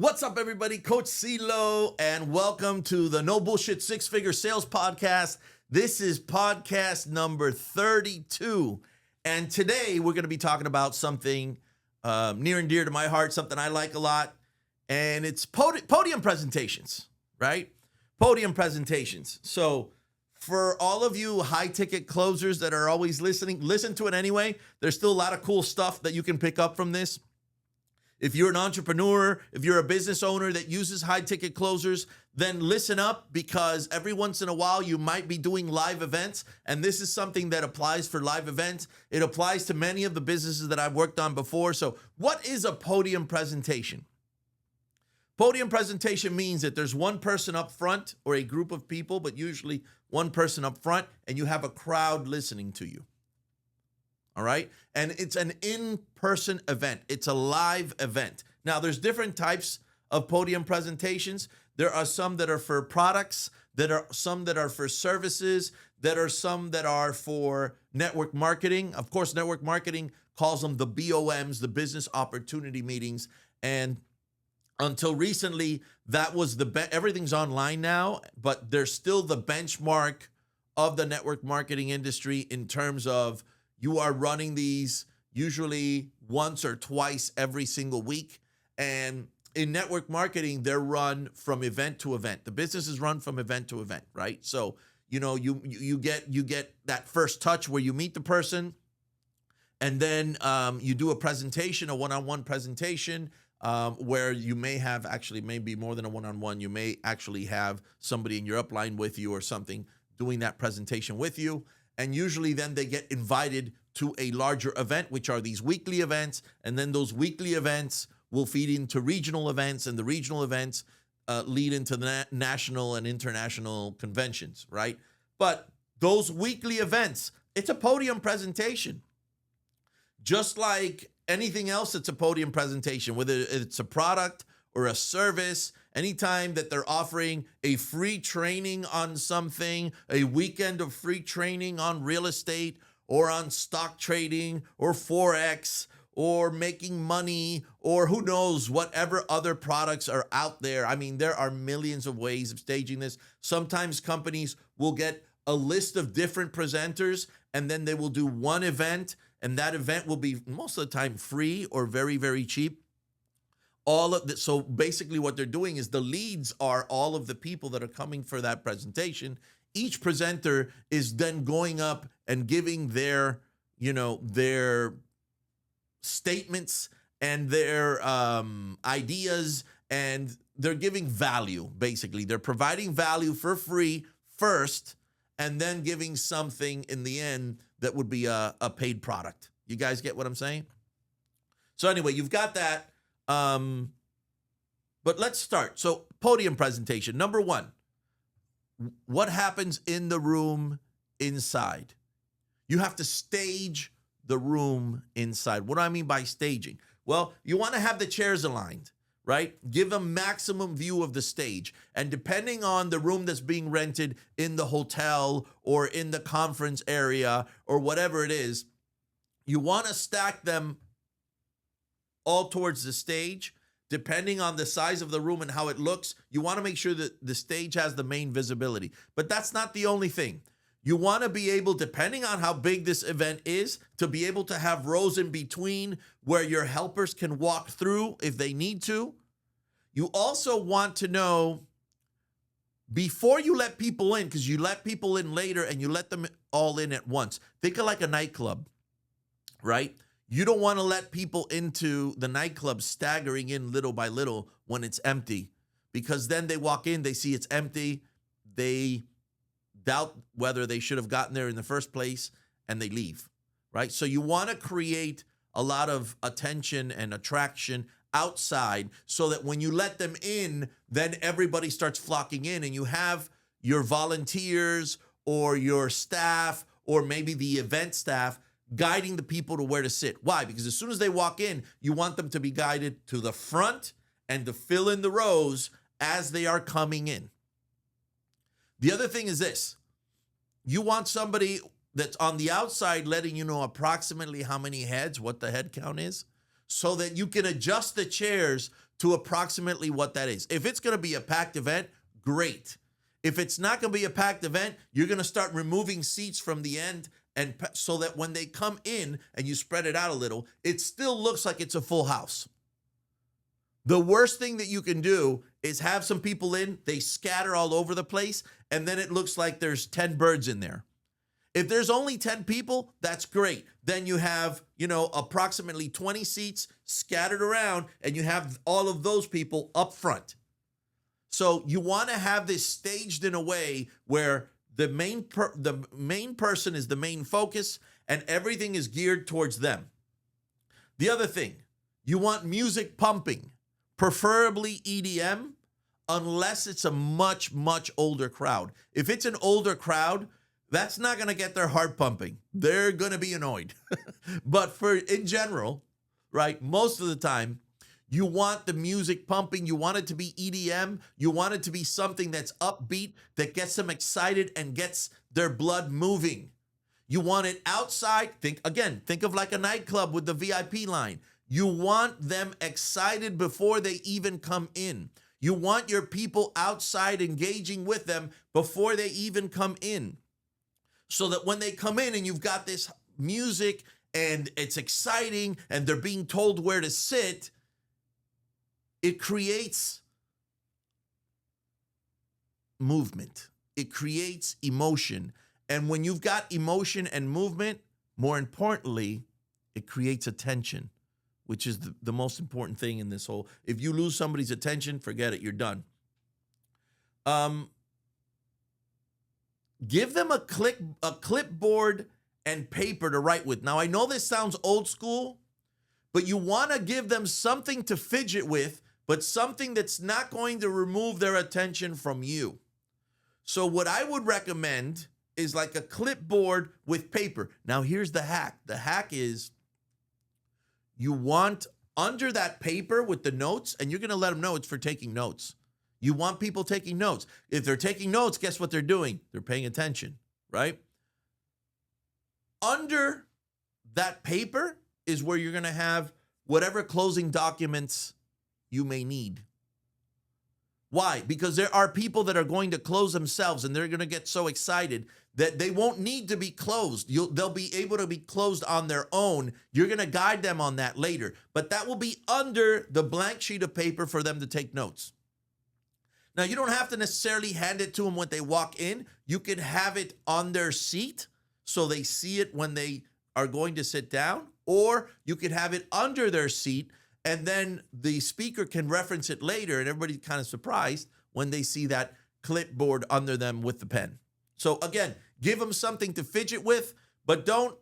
What's up, everybody? Coach Ceelo, and welcome to the No Bullshit Six Figure Sales Podcast. This is podcast number 32, and today we're going to be talking about something near and dear to my heart, something I like a lot, and it's podium presentations, right? Podium presentations. So for all of you high-ticket closers that are always listening, listen to it anyway. There's still a lot of cool stuff that you can pick up from this. If you're an entrepreneur, if you're a business owner that uses high-ticket closers, then listen up, because every once in a while you might be doing live events, and this is something that applies for live events. It applies to many of the businesses that I've worked on before. So what is a podium presentation? Podium presentation means that there's one person up front or a group of people, but usually one person up front, and you have a crowd listening to you. All right. And it's an in-person event. It's a live event. Now, there's different types of podium presentations. There are some that are for products, some that are for services, some that are for network marketing. Of course, network marketing calls them the BOMs, the business opportunity meetings. And until recently, that was everything's online now, but there's still the benchmark of the network marketing industry in terms of you are running these usually once or twice every single week. And in network marketing, they're run from event to event. The business is run from event to event, right? So, you get that first touch where you meet the person, and then you do a presentation, a one-on-one presentation, where you may have maybe more than a one-on-one. You may actually have somebody in your upline with you or something doing that presentation with you. And usually then they get invited to a larger event, which are these weekly events. And then those weekly events will feed into regional events, and the regional events lead into the national and international conventions, right? But those weekly events, it's a podium presentation. Just like anything else, it's a podium presentation, whether it's a product or a service. Anytime that they're offering a free training on something, a weekend of free training on real estate or on stock trading or Forex or making money or who knows, whatever other products are out there. I mean, there are millions of ways of staging this. Sometimes companies will get a list of different presenters, and then they will do one event, and that event will be most of the time free or very, very cheap. So basically what they're doing is the leads are all of the people that are coming for that presentation. Each presenter is then going up and giving their statements and their ideas, and they're giving value. Basically, they're providing value for free first, and then giving something in the end that would be a paid product. You guys get what I'm saying? So anyway, you've got that. But let's start. So podium presentation. Number one, what happens in the room inside? You have to stage the room inside. What do I mean by staging? Well, you want to have the chairs aligned, right? Give a maximum view of the stage. And depending on the room that's being rented in the hotel or in the conference area or whatever it is, you want to stack them all towards the stage. Depending on the size of the room and how it looks, you want to make sure that the stage has the main visibility. But that's not the only thing. You want to be able, depending on how big this event is, to be able to have rows in between where your helpers can walk through if they need to. You also want to know, before you let people in, because you let people in later and you let them all in at once. Think of like a nightclub, right? You don't want to let people into the nightclub staggering in little by little when it's empty, because then they walk in, they see it's empty, they doubt whether they should have gotten there in the first place, and they leave, right? So you want to create a lot of attention and attraction outside so that when you let them in, then everybody starts flocking in, and you have your volunteers or your staff or maybe the event staff guiding the people to where to sit. Why? Because as soon as they walk in, you want them to be guided to the front and to fill in the rows as they are coming in. The other thing is this. You want somebody that's on the outside letting you know approximately how many heads, what the head count is. so that you can adjust the chairs to approximately what that is. If it's going to be a packed event, great. If it's not going to be a packed event, you're going to start removing seats from the end, and so that when they come in and you spread it out a little, it still looks like it's a full house. The worst thing that you can do is have some people in, they scatter all over the place, and then it looks like there's 10 birds in there. If there's only 10 people, that's great. Then you have, approximately 20 seats scattered around, and you have all of those people up front. So you want to have this staged in a way where the main person is the main focus, and everything is geared towards them. The other thing, you want music pumping, preferably EDM, unless it's a much, much older crowd. If it's an older crowd, that's not going to get their heart pumping. They're going to be annoyed. But in general, right, most of the time, you want the music pumping. You want it to be EDM. You want it to be something that's upbeat, that gets them excited and gets their blood moving. You want it outside. Think of like a nightclub with the VIP line. You want them excited before they even come in. You want your people outside engaging with them before they even come in. So that when they come in and you've got this music and it's exciting and they're being told where to sit, it creates movement. It creates emotion. And when you've got emotion and movement, more importantly, it creates attention, which is the most important thing in this whole. If you lose somebody's attention, forget it, you're done. Give them a clipboard and paper to write with. Now, I know this sounds old school, but you want to give them something to fidget with, but something that's not going to remove their attention from you. So what I would recommend is like a clipboard with paper. Now, here's the hack. The hack is you want under that paper with the notes, and you're going to let them know it's for taking notes. You want people taking notes. If they're taking notes, guess what they're doing? They're paying attention, right? Under that paper is where you're going to have whatever closing documents you may need. Why? Because there are people that are going to close themselves, and they're going to get so excited that they won't need to be closed. They'll be able to be closed on their own. You're going to guide them on that later. But that will be under the blank sheet of paper for them to take notes. Now, you don't have to necessarily hand it to them when they walk in. You can have it on their seat so they see it when they are going to sit down, or you could have it under their seat, and then the speaker can reference it later, and everybody's kind of surprised when they see that clipboard under them with the pen. So again, give them something to fidget with, but don't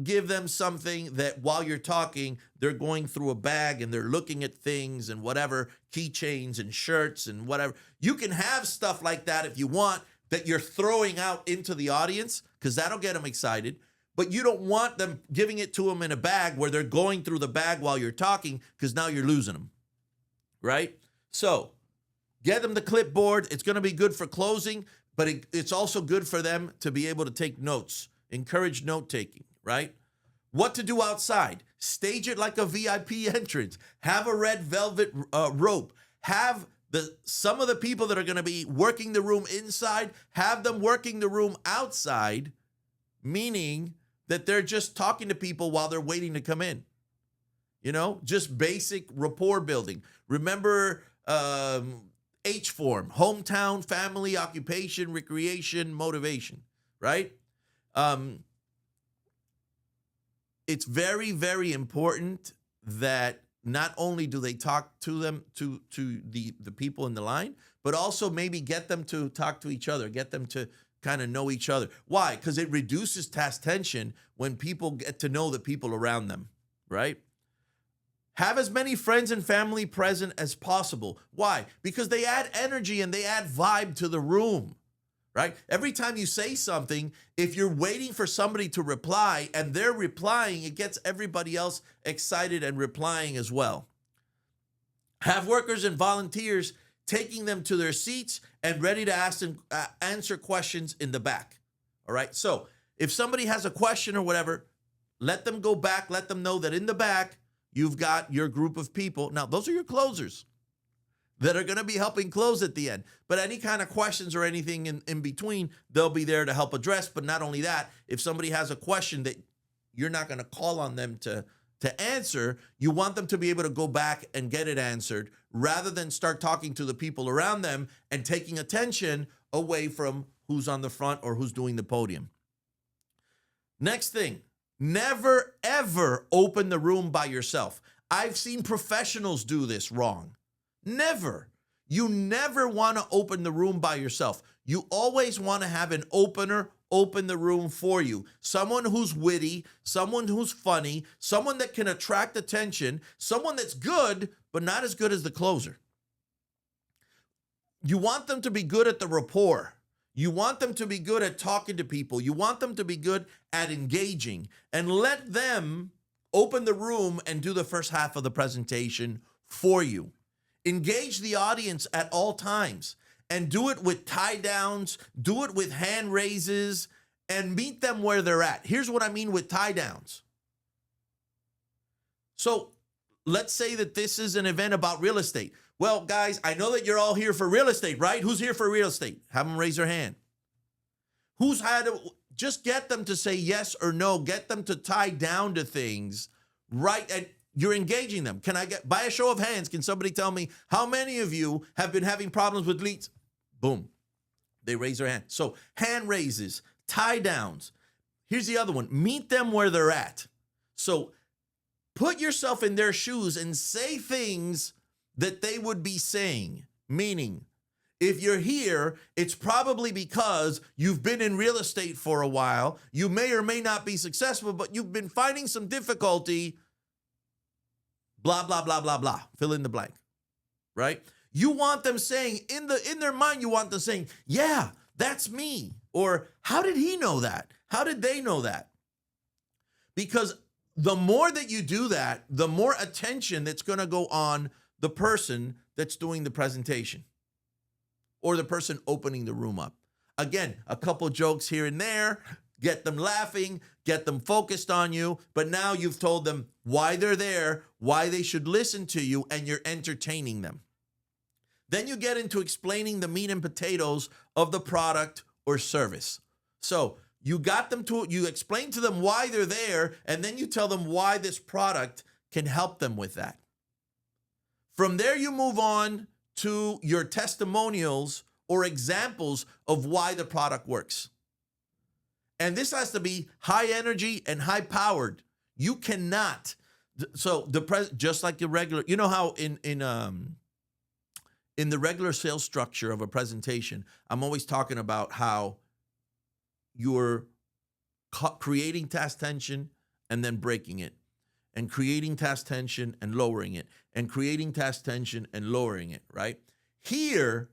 give them something that while you're talking, they're going through a bag and they're looking at things and whatever, keychains and shirts and whatever. You can have stuff like that if you want, that you're throwing out into the audience, because that'll get them excited. But you don't want them giving it to them in a bag where they're going through the bag while you're talking, because now you're losing them, right? So get them the clipboard. It's going to be good for closing, but it's also good for them to be able to take notes, encourage note-taking, right? What to do outside. Stage it like a VIP entrance. Have a red velvet rope. Have some of the people that are going to be working the room inside, have them working the room outside, meaning that they're just talking to people while they're waiting to come in. Just basic rapport building. Remember H-form, hometown, family, occupation, recreation, motivation, right? It's very, very important that not only do they talk to them, to the people in the line, but also maybe get them to talk to each other, get them to kind of know each other. Why? Because it reduces task tension when people get to know the people around them, right? Have as many friends and family present as possible. Why? Because they add energy and they add vibe to the room, right? Every time you say something, if you're waiting for somebody to reply and they're replying, it gets everybody else excited and replying as well. Have workers and volunteers taking them to their seats and ready to answer questions in the back, all right? So if somebody has a question or whatever, let them go back, let them know that in the back, you've got your group of people. Now, those are your closers that are going to be helping close at the end. But any kind of questions or anything in between, they'll be there to help address. But not only that, if somebody has a question that you're not going to call on them to answer, you want them to be able to go back and get it answered rather than start talking to the people around them and taking attention away from who's on the front or who's doing the podium. Next thing, never, ever open the room by yourself. I've seen professionals do this wrong. Never. You never want to open the room by yourself. You always want to have an opener open the room for you. Someone who's witty, someone who's funny, someone that can attract attention, someone that's good, but not as good as the closer. You want them to be good at the rapport. You want them to be good at talking to people. You want them to be good at engaging, and let them open the room and do the first half of the presentation for you. Engage the audience at all times and do it with tie downs, do it with hand raises, and meet them where they're at. Here's what I mean with tie downs. So let's say that this is an event about real estate. Well, guys, I know that you're all here for real estate, right? Who's here for real estate? Have them raise their hand. Just get them to say yes or no. Get them to tie down to things, right? And you're engaging them. By a show of hands, can somebody tell me how many of you have been having problems with leads? Boom. They raise their hand. So hand raises, tie downs. Here's the other one. Meet them where they're at. So put yourself in their shoes and say things that they would be saying. Meaning, if you're here, it's probably because you've been in real estate for a while. You may or may not be successful, but you've been finding some difficulty. Blah, blah, blah, blah, blah. Fill in the blank, right? You want them saying, in their mind, you want them saying, yeah, that's me. Or how did he know that? How did they know that? Because the more that you do that, the more attention that's going to go on the person that's doing the presentation or the person opening the room up. Again, a couple jokes here and there, get them laughing, get them focused on you, but now you've told them why they're there, why they should listen to you, and you're entertaining them. Then you get into explaining the meat and potatoes of the product or service. So you explain to them why they're there, and then you tell them why this product can help them with that. From there, you move on to your testimonials or examples of why the product works. And this has to be high energy and high powered. You cannot. So just like the regular, you know how in the regular sales structure of a presentation, I'm always talking about how you're creating task tension and then breaking it, and creating task tension and lowering it, and creating task tension and lowering it, right? Here,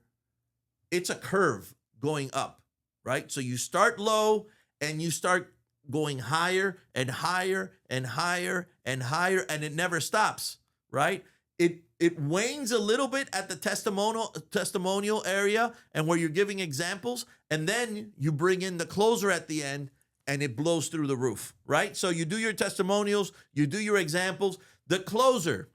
it's a curve going up, right? So you start low and you start going higher and higher and higher and higher, and it never stops, right? It wanes a little bit at the testimonial area and where you're giving examples, and then you bring in the closer at the end and it blows through the roof, right? So you do your testimonials, you do your examples. The closer,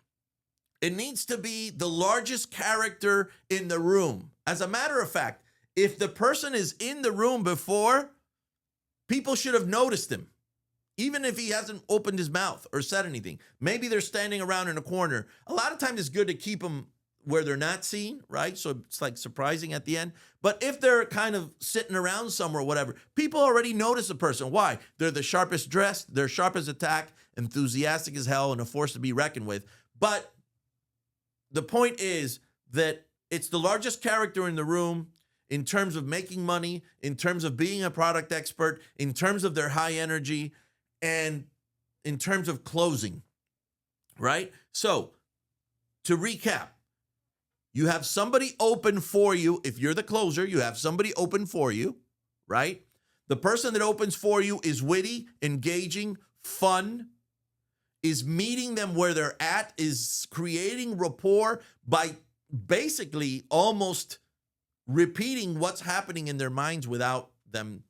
it needs to be the largest character in the room. As a matter of fact, if the person is in the room before, people should have noticed him, even if he hasn't opened his mouth or said anything. Maybe they're standing around in a corner. A lot of times it's good to keep them where they're not seen, right? So it's like surprising at the end. But if they're kind of sitting around somewhere, whatever, people already notice the person. Why? They're the sharpest dressed, they're sharp as a tack, enthusiastic as hell, and a force to be reckoned with. But the point is that it's the largest character in the room in terms of making money, in terms of being a product expert, in terms of their high energy, and in terms of closing, right? So to recap, you have somebody open for you. If you're the closer, you have somebody open for you, right? The person that opens for you is witty, engaging, fun, is meeting them where they're at, is creating rapport by basically almost repeating what's happening in their minds without them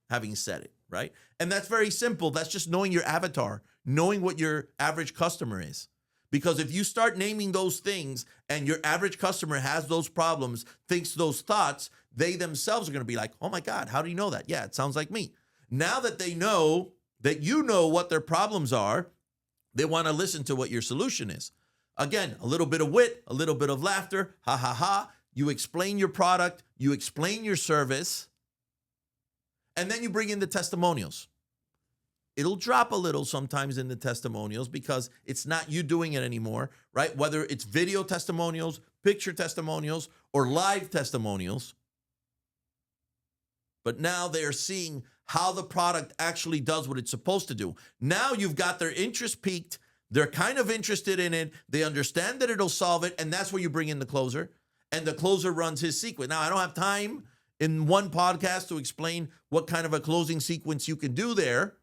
having said it, right? And that's very simple. That's just knowing your avatar, knowing what your average customer is, Because if you start naming those things and your average customer has those problems, thinks those thoughts, they themselves are going to be like, oh my God, how do you know that? Yeah, it sounds like me. Now that they know that you know what their problems are, they want to listen to what your solution is. Again, a little bit of wit, a little bit of laughter, ha ha ha. You explain your product, you explain your service, and then you bring in the testimonials. It'll drop a little sometimes in the testimonials because it's not you doing it anymore, right? Whether it's video testimonials, picture testimonials, or live testimonials. But now they're seeing how the product actually does what it's supposed to do. Now you've got their interest peaked. They're kind of interested in it. They understand that it'll solve it. And that's where you bring in the closer. And the closer runs his sequence. Now, I don't have time in one podcast to explain what kind of a closing sequence you can do there.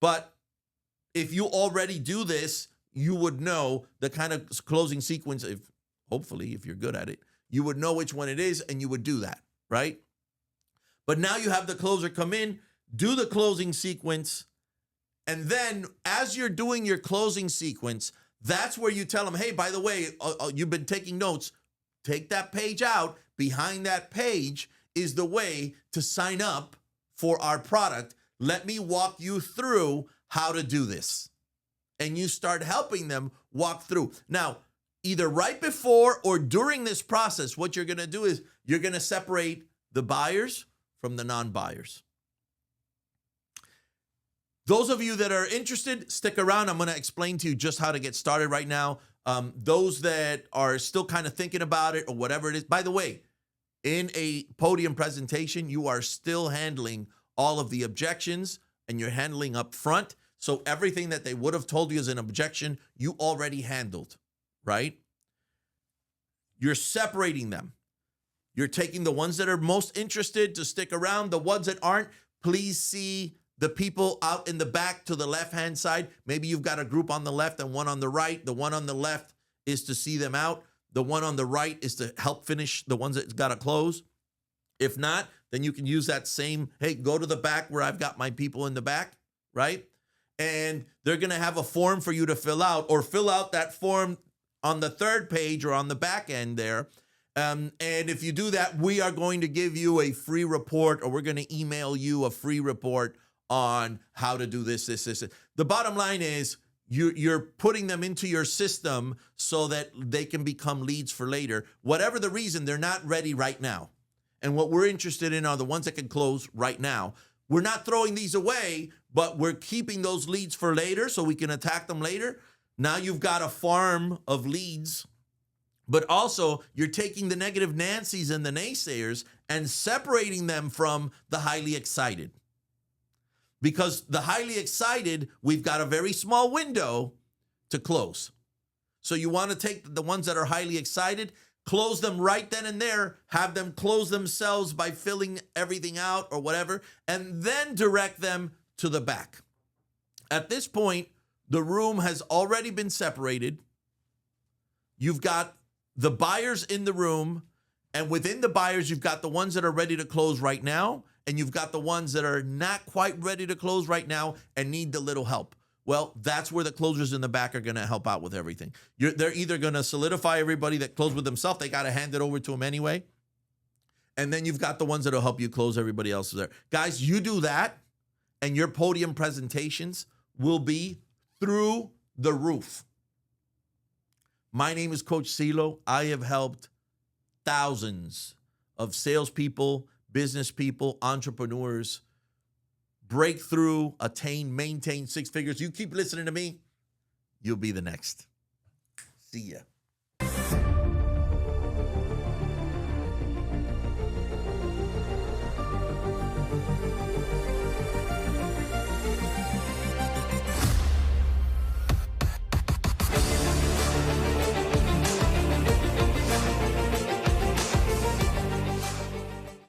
But if you already do this, you would know the kind of closing sequence, hopefully, if you're good at it, you would know which one it is and you would do that, right? But now you have the closer come in, do the closing sequence, and then as you're doing your closing sequence, that's where you tell them, hey, by the way, you've been taking notes, take that page out. Behind that page is the way to sign up for our product. Let me walk you through how to do this. And you start helping them walk through. Now, either right before or during this process, what you're going to do is you're going to separate the buyers from the non-buyers. Those of you that are interested, stick around. I'm going to explain to you just how to get started right now. Those that are still kind of thinking about it or whatever it is. By the way, in a podium presentation, you are still handling all of the objections and you're handling up front. So everything that they would have told you as an objection, you already handled, right? You're separating them. You're taking the ones that are most interested to stick around. The ones that aren't, please see the people out in the back to the left-hand side. Maybe you've got a group on the left and one on the right. The one on the left is to see them out. The one on the right is to help finish the ones that got to close. If not, then you can use that same, hey, go to the back where I've got my people in the back, right? And they're going to have a form for you to fill out, or fill out that form on the third page or on the back end there. And if you do that, we are going to give you a free report, or we're going to email you a free report on how to do this. The bottom line is you're putting them into your system so that they can become leads for later. Whatever the reason, they're not ready right now. And what we're interested in are the ones that can close right now. We're not throwing these away, but we're keeping those leads for later so we can attack them later. Now you've got a farm of leads, but also you're taking the negative Nancys and the naysayers and separating them from the highly excited. Because the highly excited, we've got a very small window to close. So you want to take the ones that are highly excited, close them right then and there, have them close themselves by filling everything out or whatever, and then direct them to the back. At this point, the room has already been separated. You've got the buyers in the room, and within the buyers, you've got the ones that are ready to close right now, and you've got the ones that are not quite ready to close right now and need the little help. Well, that's where the closers in the back are going to help out with everything. They're either going to solidify everybody that closed with themselves. They got to hand it over to them anyway. And then you've got the ones that will help you close everybody else there. Guys, you do that, and your podium presentations will be through the roof. My name is Coach Ceelo. I have helped thousands of salespeople, business people, entrepreneurs break through, attain, maintain six figures. You keep listening to me, you'll be the next. See ya.